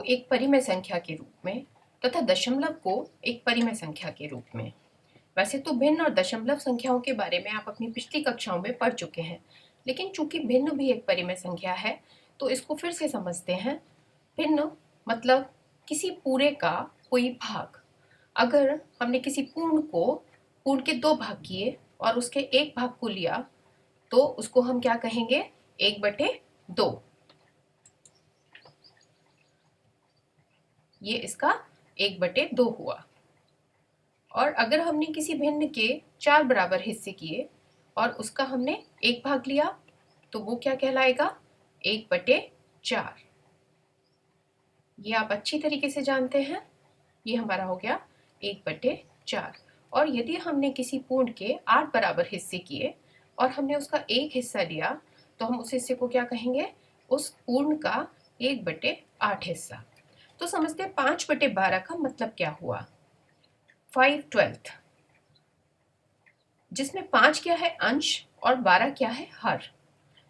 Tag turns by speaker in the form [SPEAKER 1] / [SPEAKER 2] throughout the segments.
[SPEAKER 1] एक परिमेय संख्या के रूप में तथा दशमलव को एक परिमेय संख्या के रूप में। वैसे तो भिन्न और दशमलव संख्याओं के बारे में आप अपनी पिछली कक्षाओं में पढ़ चुके हैं, लेकिन चूंकि भिन्न भी एक परिमेय संख्या है तो इसको फिर से समझते हैं। भिन्न मतलब किसी पूरे का कोई भाग। अगर हमने किसी पूर्ण को पूर्ण के दो भाग किए और उसके एक भाग को लिया तो उसको हम क्या कहेंगे? 1/2। ये इसका 1/2 हुआ। और अगर हमने किसी भिन्न के 4 बराबर हिस्से किए और उसका हमने एक भाग लिया तो वो क्या कहलाएगा? 1/4। ये आप अच्छी तरीके से जानते हैं। ये हमारा हो गया 1/4। और यदि हमने किसी पूर्ण के 8 बराबर हिस्से किए और हमने उसका एक हिस्सा लिया तो हम उस हिस्से को क्या कहेंगे? उस पूर्ण का 1/8 हिस्सा। तो समझते हैं 5/12 का मतलब क्या हुआ? 5/12, जिसमें 5 क्या है? अंश और 12 क्या है? हर।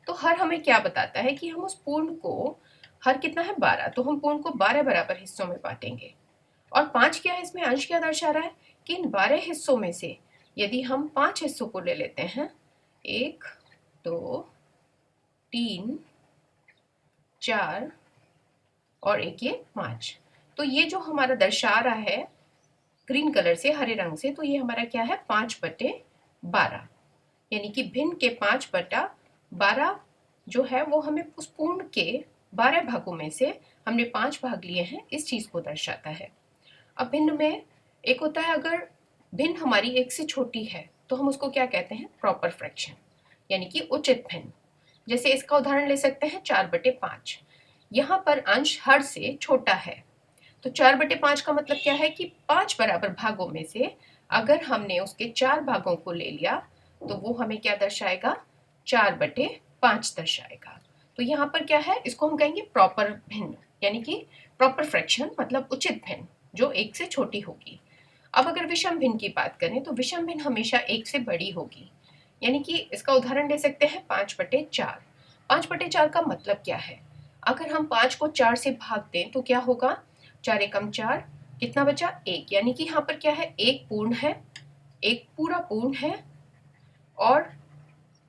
[SPEAKER 1] तो हर हमें क्या बताता है कि हम उस पूर्ण को, हर कितना है? 12, तो हम पूर्ण को 12 बराबर हिस्सों में बांटेंगे। और 5 क्या है? इसमें अंश क्या दर्शा रहा है कि इन 12 हिस्सों में से यदि हम 5 हिस्सों को ले लेते हैं, 1 2 3 4 और एक ये 5, तो ये जो हमारा दर्शा रहा है ग्रीन कलर से, हरे रंग से, तो ये हमारा क्या है? 5/12। यानी कि भिन्न के 5/12 जो है वो हमें उस पूर्ण के 12 भागों में से हमने 5 भाग लिए हैं, इस चीज को दर्शाता है। अब भिन्न में एक होता है, अगर भिन्न हमारी एक से छोटी है तो हम उसको क्या कहते हैं? प्रॉपर फ्रैक्शन, यानी कि उचित भिन्न। जैसे इसका उदाहरण ले सकते हैं 4/5। यहाँ पर अंश हर से छोटा है, तो 4/5 का मतलब क्या है कि 5 बराबर भागों में से अगर हमने उसके 4 भागों को ले लिया तो वो हमें क्या दर्शाएगा? 4/5 दर्शाएगा। तो यहाँ पर क्या है? इसको हम कहेंगे प्रॉपर भिन्न, यानी कि प्रॉपर फ्रैक्शन मतलब उचित भिन्न जो एक से छोटी होगी। अब अगर विषम भिन्न की बात करें तो विषम भिन्न हमेशा एक से बड़ी होगी। यानी कि इसका उदाहरण ले सकते हैं 5/4। 5/4 का मतलब क्या है? अगर हम 5 को 4 से भाग दें तो क्या होगा? 4 एकम 4, कितना बचा? 1। यानी कि यहाँ पर क्या है? एक पूर्ण है, एक पूरा पूर्ण है और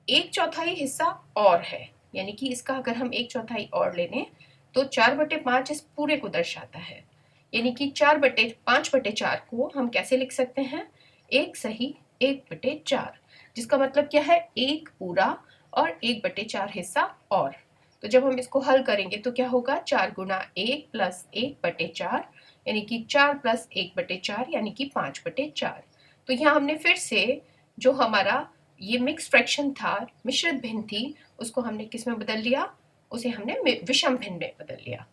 [SPEAKER 1] 1/4 हिस्सा और है। यानी कि इसका अगर हम 1/4 और ले लें तो 4/5 इस पूरे को दर्शाता है। यानी कि 5/4 को हम कैसे लिख सकते हैं? एक सही 1/4, जिसका मतलब क्या है? एक पूरा और 1/4 हिस्सा और। तो जब हम इसको हल करेंगे तो क्या होगा? 4 गुना 1 प्लस 1/4, यानी कि 4 प्लस 1/4 यानी कि 5/4। तो यहाँ हमने फिर से जो हमारा ये मिक्स फ्रैक्शन था, मिश्रित भिन्न थी, उसको हमने किस में बदल लिया? उसे हमने विषम भिन्न में बदल लिया।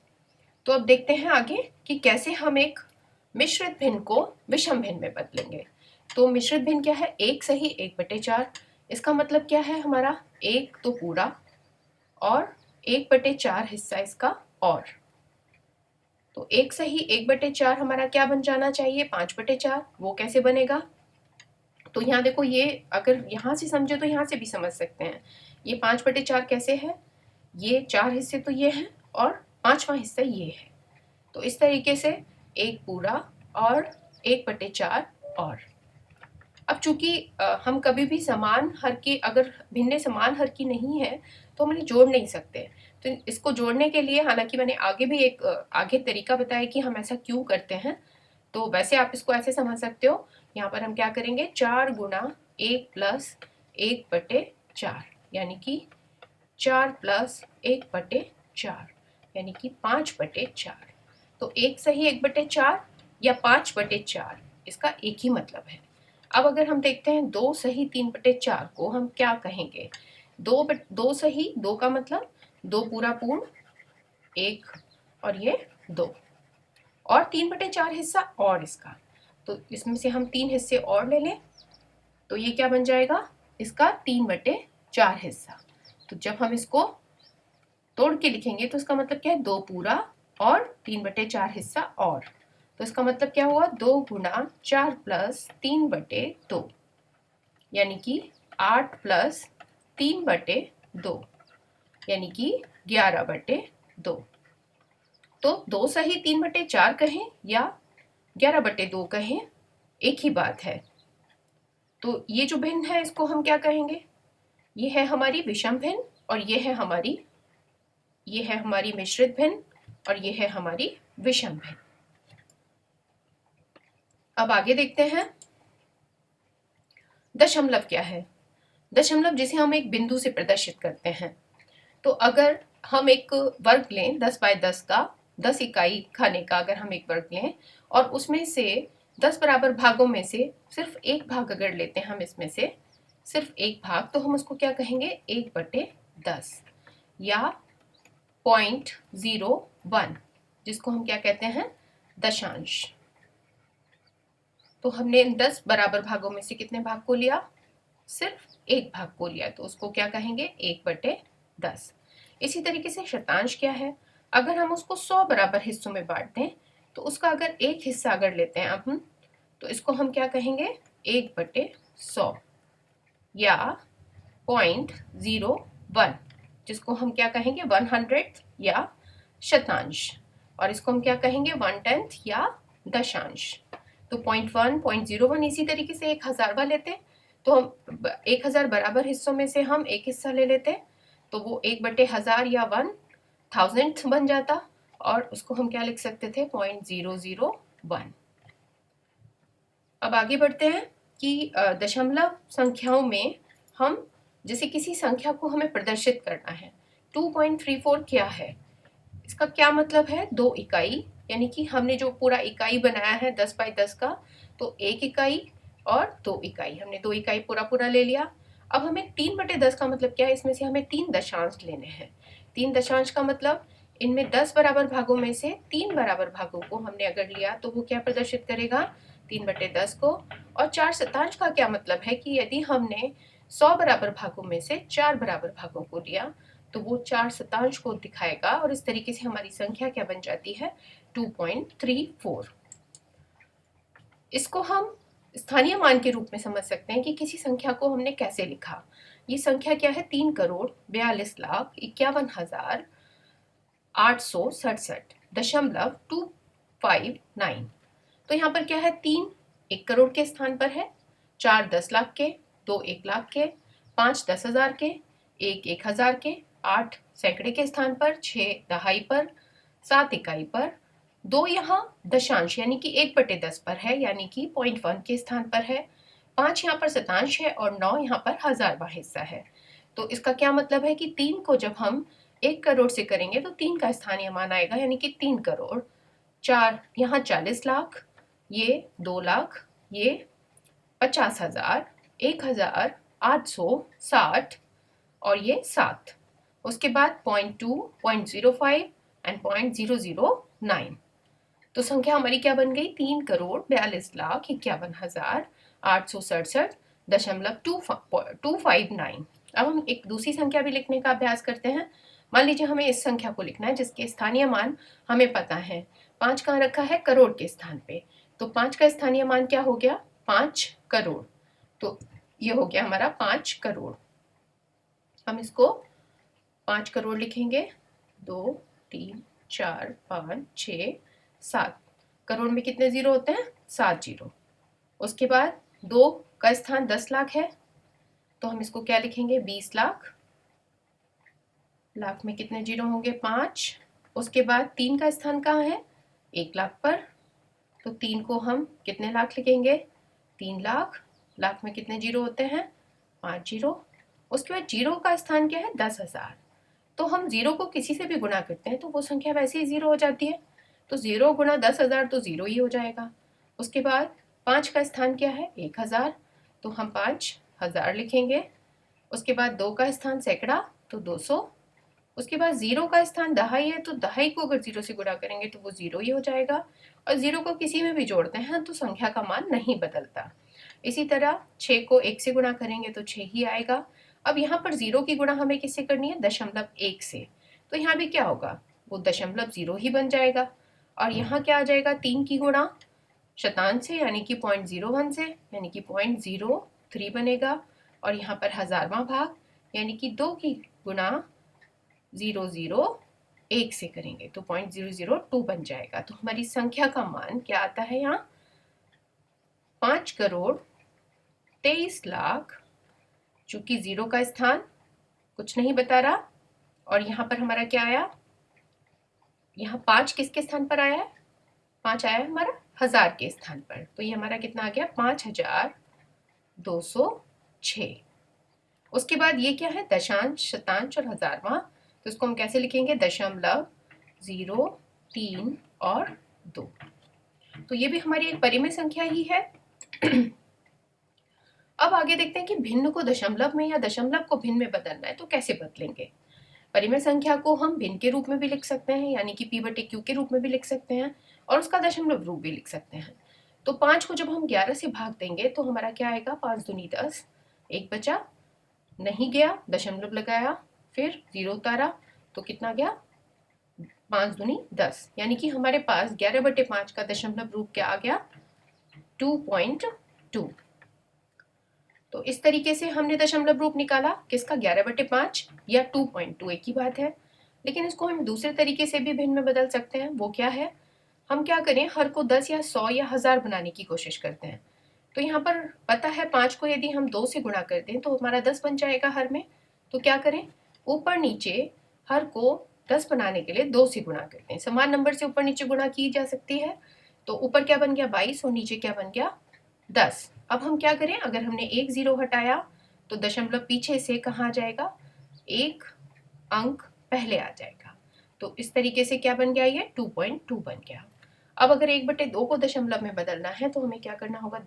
[SPEAKER 1] तो अब देखते हैं आगे कि कैसे हम एक मिश्रित भिन्न को विषम भिन्न में बदलेंगे। तो मिश्रित भिन्न क्या है? एक सही 1/4। इसका मतलब क्या है हमारा? एक तो पूरा और 1/4 हिस्सा इसका और। तो एक सही 1/4 हमारा क्या बन जाना चाहिए? 5/4। वो कैसे बनेगा? तो यहाँ देखो, ये अगर यहाँ से समझे तो यहाँ से भी समझ सकते हैं। ये 5/4 कैसे है? ये 4 हिस्से तो ये हैं और 5वां हिस्सा ये है। तो इस तरीके से एक पूरा और 1/4 और। अब चूंकि हम कभी भी समान हर की, अगर भिन्नें समान हर की नहीं है तो हम इन्हें जोड़ नहीं सकते। तो इसको जोड़ने के लिए, हालांकि मैंने आगे भी एक आगे तरीका बताया कि हम ऐसा क्यों करते हैं, तो वैसे आप इसको ऐसे समझ सकते हो। यहाँ पर हम क्या करेंगे? 4 गुना 1 प्लस 1/4, यानी कि 4 प्लस 1/4, यानी कि 5/4। तो एक सही 1/4 या 5/4, इसका एक ही मतलब है। अब अगर हम देखते हैं 2 सही 3/4 को हम क्या कहेंगे? 2 सही, 2 का मतलब 2 पूरा पूर्ण, 1 और ये 2, और 3/4 हिस्सा और इसका। तो इसमें से हम 3 हिस्से और ले लें तो ये क्या बन जाएगा? इसका 3/4 हिस्सा। तो जब हम इसको तोड़ के लिखेंगे तो इसका मतलब क्या है? 2 पूरा और 3/4 हिस्सा और। तो इसका मतलब क्या हुआ? 2 गुना 4 प्लस 3/2, यानी कि 8 प्लस 3/2, यानी कि 11/2। तो 2 सही 3/4 कहें या 11/2 कहें, एक ही बात है। तो ये जो भिन्न है इसको हम क्या कहेंगे? ये है हमारी विषम भिन्न और ये है हमारी मिश्रित भिन्न और ये है हमारी विषम भिन्न। अब आगे देखते हैं दशमलव क्या है। दशमलव जिसे हम एक बिंदु से प्रदर्शित करते हैं। तो अगर हम एक वर्ग लें 10/10 का, 10 इकाई खाने का अगर हम एक वर्ग लें और उसमें से 10 बराबर भागों में से सिर्फ एक भाग अगर लेते हैं हम इसमें से सिर्फ एक भाग, तो हम उसको क्या कहेंगे? 1/10 या 0.01, जिसको हम क्या कहते हैं? दशांश। तो हमने इन 10 बराबर भागों में से कितने भाग को लिया? सिर्फ एक भाग को लिया, तो उसको क्या कहेंगे? 1/10। इसी तरीके से शतांश क्या है? अगर हम उसको 100 बराबर हिस्सों में बांट दें तो उसका अगर एक हिस्सा अगर लेते हैं अब हम, तो इसको हम क्या कहेंगे? 1/100 या 0.01, जिसको हम क्या कहेंगे? 100 या शतांश। और इसको हम क्या कहेंगे? 1/10 या दशांश। तो 0.1, 0.01 इसी तरीके से 1000वां लेते हैं तो हम 1000 बराबर हिस्सों में से हम एक हिस्सा ले लेते हैं, तो वो 1/1000 या 1000th बन जाता और उसको हम क्या लिख सकते थे? 0.001। अब आगे बढ़ते हैं कि दशमलव संख्याओं में हम जैसे किसी संख्या को हमें प्रदर्शित करना है। 2.34 क्या है? इसका क्या मतलब है? 2 इकाई, यानी कि हमने जो पूरा इकाई बनाया है 10/10 का, तो 1 इकाई और 2 इकाई, हमने 2 इकाई पूरा ले लिया। अब हमें 3/10 का मतलब क्या है? इसमें से हमें 3 दशांश लेने हैं। 3 दशांश का मतलब इनमें 10 बराबर भागों में से 3 बराबर भागों को हमने अगर लिया तो वो क्या प्रदर्शित करेगा? 3/10 को। और 4 शतांश का क्या मतलब है कि यदि हमने 100 बराबर भागों में से 4 बराबर भागों को लिया तो वो 4 शतांश को दिखाएगा और इस तरीके से हमारी संख्या क्या बन जाती है? 2.34। इसको हम स्थानीय मान के रूप में समझ सकते हैं कि किसी संख्या को हमने कैसे लिखा। ये संख्या क्या है? 3,42,51,867.259। तो यहाँ पर क्या है? 3 1 करोड़ के स्थान पर है, 4 10 लाख के, 2 1 लाख के, 5 10,000 के, 1 1,000 के, 8 सैकड़े के स्थान पर, 6 दहाई पर, 7 इकाई पर, 2 यहाँ दशांश यानी कि 1/10 पर है, यानी कि 0.1 के स्थान पर है, 5 यहाँ पर शतांश है और 9 यहाँ पर हजारवां हिस्सा है। तो इसका क्या मतलब है कि 3 को जब हम 1 करोड़ से करेंगे तो 3 का स्थानीय मान आएगा, यानी कि 3 करोड़। 4 यहाँ 40 लाख, ये 2 लाख, ये 50,000, 1,860 और ये 7। उसके बाद 0.2, 0.05 एंड 0.009। तो संख्या हमारी क्या बन गई? 3,42,51,867.259। अब हम एक दूसरी संख्या भी लिखने का अभ्यास करते हैं। मान लीजिए हमें इस संख्या को लिखना है जिसके स्थानीय मान हमें पता है। 5 कहाँ रखा है? करोड़ के स्थान पे। तो 5 का स्थानीय मान क्या हो गया? 5 करोड़। तो ये हो गया हमारा 5 करोड़। हम इसको 5 करोड़ लिखेंगे। 2 3 4 5 6 7। करोड़ में कितने जीरो होते हैं? 7 जीरो। उसके बाद 2 का स्थान 10 लाख है, तो हम इसको क्या लिखेंगे? 20 लाख। लाख में कितने जीरो होंगे? 5। उसके बाद 3 का स्थान कहाँ है? 1 लाख पर, तो 3 को हम कितने लाख लिखेंगे? 3 लाख। लाख में कितने जीरो होते हैं? 5 जीरो। उसके बाद जीरो का स्थान क्या है? 10,000। तो हम जीरो को किसी से भी गुणा करते हैं तो वो संख्या वैसे ही जीरो हो जाती है, तो 0 गुणा 10,000 तो 0 ही हो जाएगा। उसके बाद 5 का स्थान क्या है? 1,000, तो हम 5,000 लिखेंगे। उसके बाद 2 का स्थान सैकड़ा, तो 200। उसके बाद 0 का स्थान दहाई है, तो दहाई को अगर 0 से गुणा करेंगे तो वो 0 ही हो जाएगा। और 0 को किसी में भी जोड़ते हैं तो संख्या का मान नहीं बदलता। इसी तरह 6 को 1 से गुणा करेंगे तो 6 ही आएगा। अब यहाँ पर 0 की गुणा हमें किससे करनी है? 0.1 से। तो यहाँ भी क्या होगा? वो 0.0 ही बन जाएगा। और यहाँ क्या आ जाएगा? 3 की गुणा शतांश से यानी कि 0.01 से, यानी कि 0.03 बनेगा। और यहाँ पर हजारवां भाग यानी कि 2 की गुणा 00 1 से करेंगे तो 0.002 बन जाएगा। तो हमारी संख्या का मान क्या आता है यहाँ 5,23,00,000। चूंकि 0 का स्थान कुछ नहीं बता रहा और यहाँ पर हमारा क्या आया, यहाँ 5 किसके स्थान पर आया है, 5 आया है हमारा 1000 के स्थान पर। तो ये हमारा कितना आ गया 5,206। उसके बाद ये क्या है दशांश, शतांश और हजारवां। तो इसको हम कैसे लिखेंगे 0.0, 3 और 2। तो ये भी हमारी एक परिमेय संख्या ही है। अब आगे देखते हैं कि भिन्न को दशमलव में या दशमलव को भिन्न में बदलना है तो कैसे बदलेंगे। परिमेय संख्या को हम भिन्न के रूप में भी लिख सकते हैं, यानी कि p/q के रूप में भी लिख सकते हैं और उसका दशमलव रूप भी लिख सकते हैं। तो 5 को जब हम 11 से भाग देंगे तो हमारा क्या आएगा 5 दूनी 10, एक बचा नहीं गया, दशमलव लगाया, फिर 0 उतारा तो कितना गया 5 दूनी 10, यानी कि हमारे पास 11/5 का दशमलव रूप क्या आ गया 2.2। तो इस तरीके से हमने दशमलव रूप निकाला किसका 11/5 या 2.2, एक ही बात है। लेकिन इसको हम दूसरे तरीके से भी भिन्न में बदल सकते हैं। वो क्या है, हम क्या करें हर को 10 या 100 या 1000 बनाने की कोशिश करते हैं। तो यहाँ पर पता है 5 को यदि हम 2 से गुणा कर दें तो हमारा 10 बन जाएगा हर में। तो क्या करें ऊपर नीचे हर को 10 बनाने के लिए 2 से गुणा करते हैं। समान नंबर से ऊपर नीचे गुणा की जा सकती है। तो ऊपर क्या बन गया 22 और नीचे क्या बन गया 10। अब हम क्या करें, अगर हमने एक 0 हटाया तो दशमलव पीछे से कहाँ जाएगा, एक अंक पहले आ जाएगा। तो इस तरीके से क्या बन गया ये 2.2 बन गया। अब अगर 1/2 को दशमलव में बदलना है तो हमें क्या करना होगा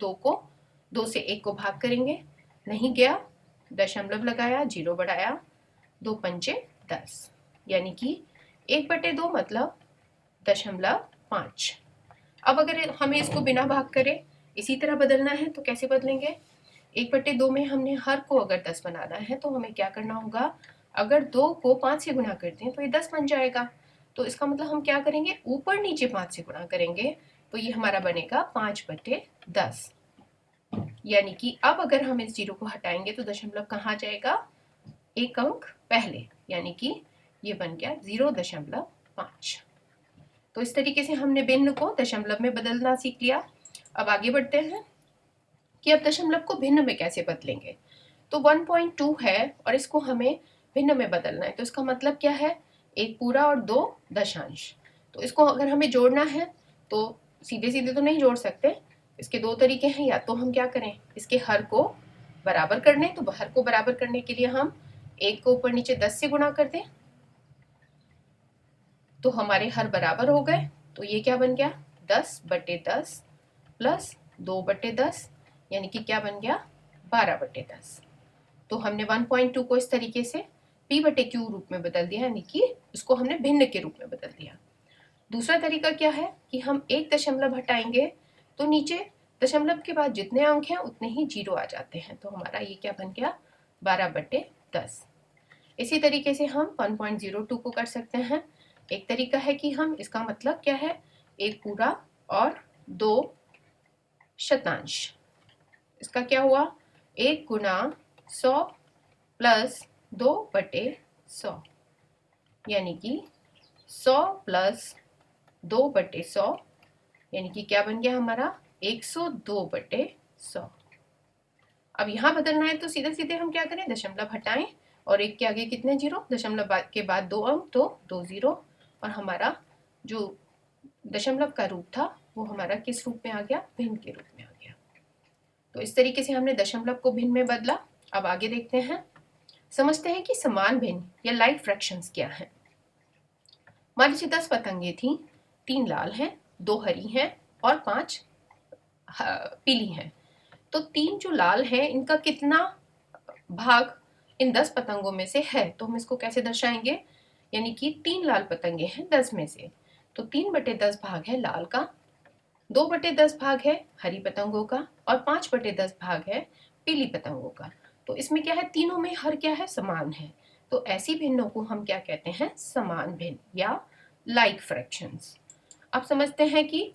[SPEAKER 1] 2 से 1 को भाग करेंगे, नहीं गया दशमलव लगाया 0 बढ़ाया, 2 पंचे 10, यानी कि 1/2 मतलब 0.5। अब अगर हमें इसको बिना भाग करे इसी तरह बदलना है तो कैसे बदलेंगे, 1/2 में हमने हर को अगर 10 बनाना है तो हमें क्या करना होगा, अगर 2 को 5 से गुणा करते हैं तो ये 10 बन जाएगा। तो इसका मतलब हम क्या करेंगे ऊपर नीचे 5 से गुणा करेंगे तो ये हमारा बनेगा 5/10। यानी कि अब अगर हम इस 0 को हटाएंगे तो दशमलव कहाँ जाएगा, एक अंक पहले, यानी कि ये बन गया 0.5। तो इस तरीके से हमने भिन्न को दशमलव में बदलना सीख लिया। अब आगे बढ़ते हैं कि अब दशमलव को भिन्न में कैसे बदलेंगे। तो 1.2 है और इसको हमें भिन्न में बदलना है। तो इसका मतलब क्या है, एक पूरा और 2 दशांश। तो इसको अगर हमें जोड़ना है तो सीधे सीधे तो नहीं जोड़ सकते, इसके 2 तरीके हैं। या तो हम क्या करें इसके हर को बराबर करने, तो हर को बराबर करने के लिए हम 1 को ऊपर नीचे 10 से गुणा कर दें तो हमारे हर बराबर हो गए। तो ये क्या बन गया 10/10 प्लस 2/10, यानी कि क्या बन गया 12/10। तो हमने 1.2 को इस तरीके से p/q रूप में बदल दिया, यानी कि इसको हमने भिन्न के रूप में बदल दिया। दूसरा तरीका क्या है कि हम एक दशमलव हटाएंगे तो नीचे दशमलव के बाद जितने अंक हैं उतने ही 0 आ जाते हैं। तो हमारा ये क्या बन गया 12/10। इसी तरीके से हम 1.02 को कर सकते हैं। एक तरीका है कि हम इसका मतलब क्या है, एक पूरा और 2 शतांश। इसका क्या हुआ 1 गुना 100 प्लस 2/100, यानी कि 100 प्लस 2/100, यानी कि क्या बन गया हमारा 102/100। अब यहाँ बदलना है तो सीधे सीधे हम क्या करें दशमलव हटाएं और एक के आगे कितने 0, दशमलव के बाद 2 अंक तो 2 0, और हमारा जो दशमलव का रूप था वो हमारा किस रूप में आ गया, भिन्न के रूप में आ गया। तो इस तरीके से हमने दशमलव को भिन्न में बदला। अब आगे देखते हैं, समझते हैं कि समान भिन्न या लाइक फ्रैक्शंस क्या है। मान लीजिए 10 पतंगे थी, 3 लाल हैं, 2 हरी हैं और 5 पीली हैं। तो 3 जो लाल हैं इनका कितना भाग इन 10 पतंगों में से है, तो हम इसको कैसे दर्शाएंगे, यानी कि 3 लाल पतंगे हैं 10 में से, तो 3/10 भाग है लाल का, 2/10 भाग है हरी पतंगों का और 5/10 भाग है पीली पतंगों का। तो इसमें क्या है, तीनों में हर क्या है, समान है। तो ऐसी भिन्नों को हम क्या कहते हैं, समान भिन्न या लाइक फ्रैक्शंस। अब समझते हैं कि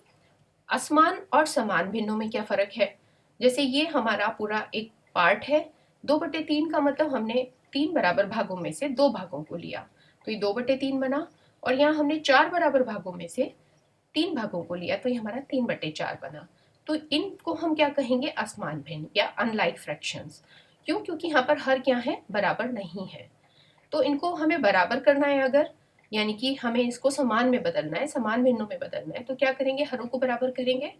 [SPEAKER 1] असमान और समान भिन्नों में क्या फर्क है। जैसे ये हमारा पूरा एक पार्ट है, 2/3 का मतलब हमने 3 बराबर भागों में से 2 भागों को लिया, तो ये 2/3 बना। और यहाँ हमने 4 बराबर भागों में से 3 भागों को लिया, तो ये हमारा 3/4 बना। तो इनको हम क्या कहेंगे, असमान भिन्न या अनलाइक फ्रैक्शंस। क्यों? क्योंकि यहाँ पर हर क्या है, बराबर नहीं है। तो इनको हमें बराबर करना है अगर, यानी कि हमें इसको समान में बदलना है, समान भिन्नों में बदलना है, तो क्या करेंगे, हरों को बराबर करेंगे।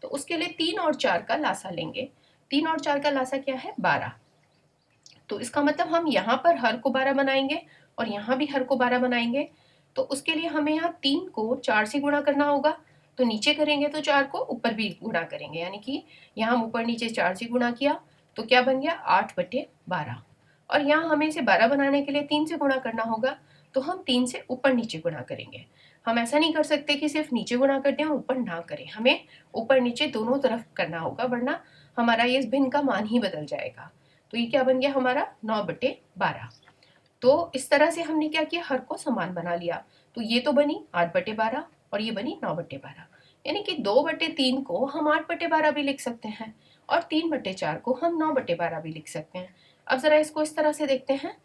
[SPEAKER 1] तो उसके लिए 3 और 4 का लासा लेंगे। 3 और 4 का लासा क्या है, 12। तो इसका मतलब हम यहाँ पर हर को 12 बनाएंगे और यहाँ भी हर को 12 बनाएंगे। तो उसके लिए हमें यहाँ 3 को 4 से गुणा करना होगा, तो नीचे करेंगे तो 4 को ऊपर भी गुणा करेंगे, यानी कि यहाँ हम ऊपर नीचे 4 से गुणा किया तो क्या बन गया, 8/12। और यहाँ हमें इसे 12 बनाने के लिए 3 से गुणा करना होगा, तो हम 3 से ऊपर नीचे गुणा करेंगे। हम ऐसा नहीं कर सकते कि सिर्फ नीचे गुणा कर दें और ऊपर ना करें, हमें ऊपर नीचे दोनों तरफ करना होगा, वरना हमारा ये इस भिन्न का मान ही बदल जाएगा। तो ये क्या बन गया हमारा, 9/12। तो इस तरह से हमने क्या किया, हर को समान बना लिया। तो ये तो बनी 8/12 और ये बनी 9/12, यानी कि 2/3 को हम 8/12 भी लिख सकते हैं और 3/4 को हम 9/12 भी लिख सकते हैं। अब जरा इसको इस तरह से देखते हैं,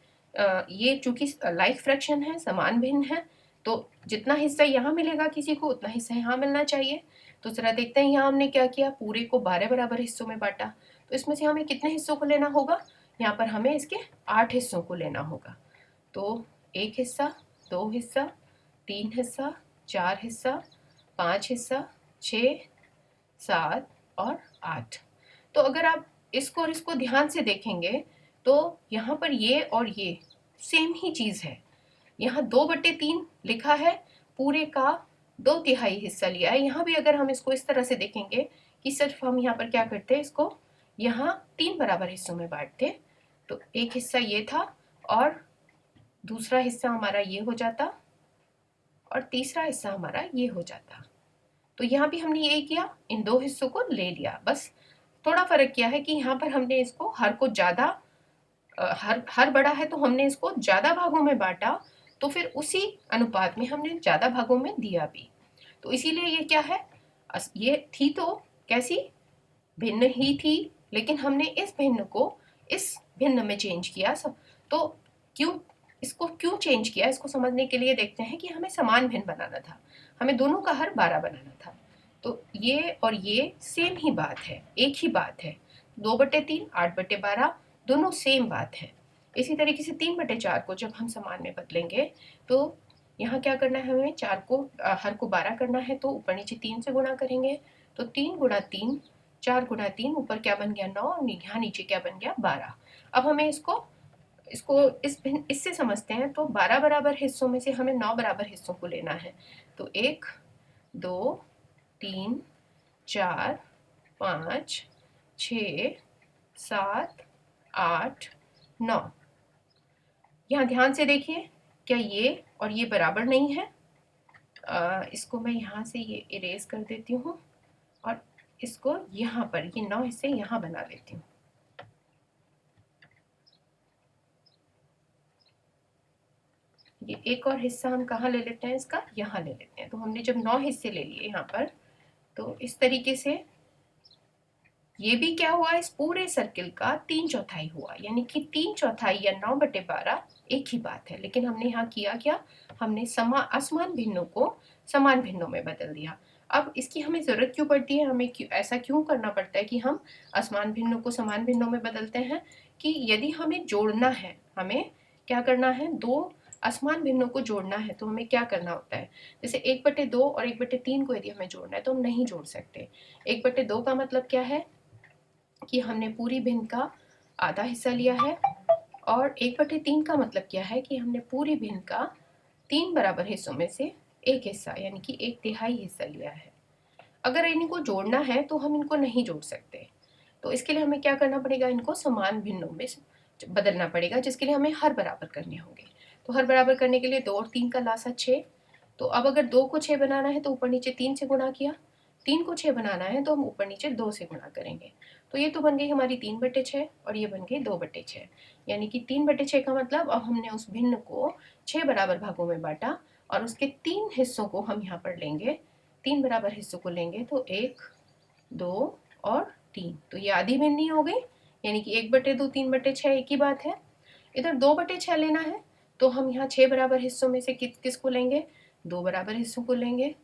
[SPEAKER 1] ये चूंकि लाइक फ्रैक्शन है, समान भिन्न है, तो जितना हिस्सा यहाँ मिलेगा किसी को उतना हिस्सा यहाँ मिलना चाहिए। तो जरा देखते हैं, यहाँ हमने क्या किया, पूरे को 12 बराबर हिस्सों में बांटा। तो इसमें से हमें कितने हिस्सों को लेना होगा, यहाँ पर हमें इसके 8 हिस्सों को लेना होगा। तो 1 हिस्सा, 2 हिस्सा, 3 हिस्सा, 4 हिस्सा, 5 हिस्सा, 6, 7 और 8। तो अगर आप इसको और इसको ध्यान से देखेंगे तो यहाँ पर ये और ये सेम ही चीज़ है। यहाँ 2/3 लिखा है, पूरे का 2/3 हिस्सा लिया है। यहाँ भी अगर हम इसको इस तरह से देखेंगे कि सिर्फ हम यहाँ पर क्या करते हैं, इसको यहाँ 3 बराबर हिस्सों में बांटते। तो एक हिस्सा ये था और दूसरा हिस्सा हमारा ये हो जाता और तीसरा हिस्सा हमारा ये हो जाता। तो यहाँ भी हमने यही किया, इन 2 हिस्सों को ले लिया। बस थोड़ा फर्क किया है कि यहाँ पर हमने इसको हर को ज्यादा, हर बड़ा है तो हमने इसको ज्यादा भागों में बांटा, तो फिर उसी अनुपात में हमने ज्यादा भागों में दिया भी। तो इसीलिए ये क्या है, ये थी तो कैसी, भिन्न ही थी, लेकिन हमने इस भिन्न को इस भिन्न में चेंज किया। सब तो क्यों, इसको क्यों चेंज किया, इसको समझने के लिए देखते हैं कि हमें समान भिन्न बनाना था, हमें दोनों का हर 12 बनाना था। तो ये और ये सेम ही बात है, एक ही बात है। 2/3, 8/12 दोनों सेम बात है। इसी तरीके से 3/4 को जब हम समान में बदलेंगे तो यहाँ क्या करना है, हमें 4 को हर को 12 करना है, तो ऊपर नीचे 3 से गुणा करेंगे। तो 3 गुणा 3, 4 गुणा 3, ऊपर क्या बन गया 9 और यहाँ नीचे क्या बन गया 12। अब हमें इसको इसको इससे समझते हैं। तो 12 बराबर हिस्सों में से हमें 9 बराबर हिस्सों को लेना है। तो 1, 2, 3, 4, 5, 6, 7, 8, 9। यहाँ ध्यान से देखिए, क्या ये और ये बराबर नहीं है? इसको मैं यहाँ से ये इरेज कर देती हूँ और इसको यहाँ पर ये 9 हिस्से यहाँ बना लेती हूँ। ये एक और हिस्सा हम कहाँ ले लेते हैं, इसका यहाँ ले लेते हैं। तो हमने जब 9 हिस्से ले लिए यहाँ पर, तो इस तरीके से ये भी क्या हुआ, इस पूरे सर्किल का 3/4 हुआ, यानी कि 3/4 या 9/12 एक ही बात है। लेकिन हमने यहाँ किया क्या, हमने असमान भिन्नों को समान भिन्नों में बदल दिया। अब इसकी हमें जरूरत क्यों पड़ती है, हमें ऐसा क्यों करना पड़ता है कि हम असमान भिन्नों को समान भिन्नों में बदलते हैं, कि यदि हमें जोड़ना है, हमें क्या करना है, 2 असमान भिन्नों को जोड़ना है, तो हमें क्या करना होता है, जैसे 1/2 और 1/3 को यदि हमें जोड़ना है तो हम नहीं जोड़ सकते। 1/2 का मतलब क्या है कि हमने पूरी भिन्न का आधा हिस्सा लिया है, और 1/3 का मतलब क्या है कि हमने पूरी भिन्न का 3 बराबर हिस्सों में से एक हिस्सा, यानी कि 1/3 हिस्सा लिया है। अगर इनको जोड़ना है तो हम इनको नहीं जोड़ सकते, तो इसके लिए हमें क्या करना पड़ेगा, इनको समान भिन्नों में बदलना पड़ेगा, जिसके लिए हमें हर बराबर करने होंगे। तो हर बराबर करने के लिए 2 और 3 का लासा 6। तो अब अगर 2 को 6 बनाना है तो ऊपर नीचे 3 से गुणा किया, 3 को 6 बनाना है तो हम ऊपर नीचे 2 से गुणा करेंगे। तो ये तो बन गई हमारी 3/6 और ये बन गई 2/6, यानी कि 3/6 का मतलब अब हमने उस भिन्न को 6 बराबर भागों में बांटा और उसके 3 हिस्सों को हम यहाँ पर लेंगे, 3 बराबर हिस्सों को लेंगे। तो 1, 2 और 3, तो ये आधी भिन्नी हो गई, यानी कि 1/2, 3/6 एक ही बात है। इधर 2/6 लेना है तो हम यहाँ 6 बराबर हिस्सों में से किसको लेंगे, दो बराबर हिस्सों को लेंगे,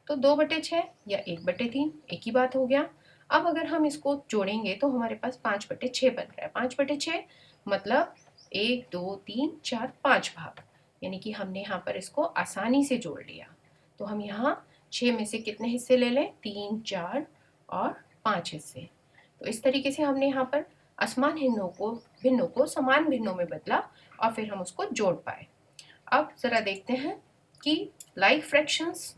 [SPEAKER 1] तो 2/6 या 1/3 एक ही बात हो गया। अब अगर हम इसको जोड़ेंगे तो हमारे पास 5/6 बन रहा है। 5/6 मतलब 1 2 3 4 5 भाग, यानी कि हमने यहाँ पर इसको आसानी से जोड़ लिया। तो हम यहाँ 6 में से कितने हिस्से ले लें? 3 4 और 5 हिस्से। तो इस तरीके से हमने यहाँ पर असमान भिन्नों को समान भिन्नों में बदला और फिर हम उसको जोड़ पाए। अब जरा देखते हैं कि लाइक फ्रैक्शंस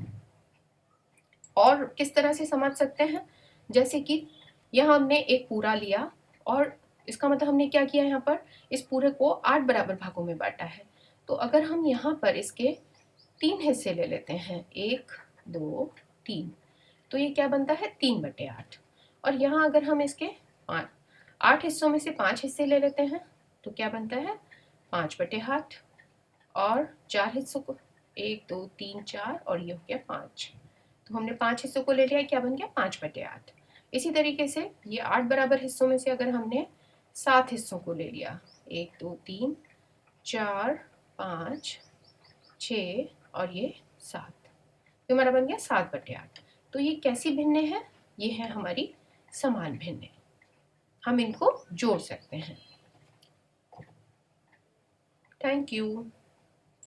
[SPEAKER 1] और किस तरह से समझ सकते हैं। जैसे कि यहाँ हमने एक पूरा लिया और इसका मतलब हमने क्या किया, यहाँ पर इस पूरे को 8 बराबर भागों में बांटा है। तो अगर हम यहाँ पर इसके 3 हिस्से ले लेते हैं, 1 2 3, तो ये क्या बनता है? 3/8। और यहाँ अगर हम इसके 8 हिस्सों में से 5 हिस्से ले लेते हैं तो क्या बनता है? 5/8। और 4 हिस्सों को 1 2 3 4 और ये हो गया 5। तो हमने 5 हिस्सों को ले लिया, क्या बन गया? 5/8। इसी तरीके से ये 8 बराबर हिस्सों में से अगर हमने 7 हिस्सों को ले लिया, 1 2 3 4 5 6 और ये 7, तो हमारा बन गया 7/8। तो ये कैसी भिन्नें हैं? ये है हमारी समान भिन्नें। हम इनको जोड़ सकते हैं। Thank you.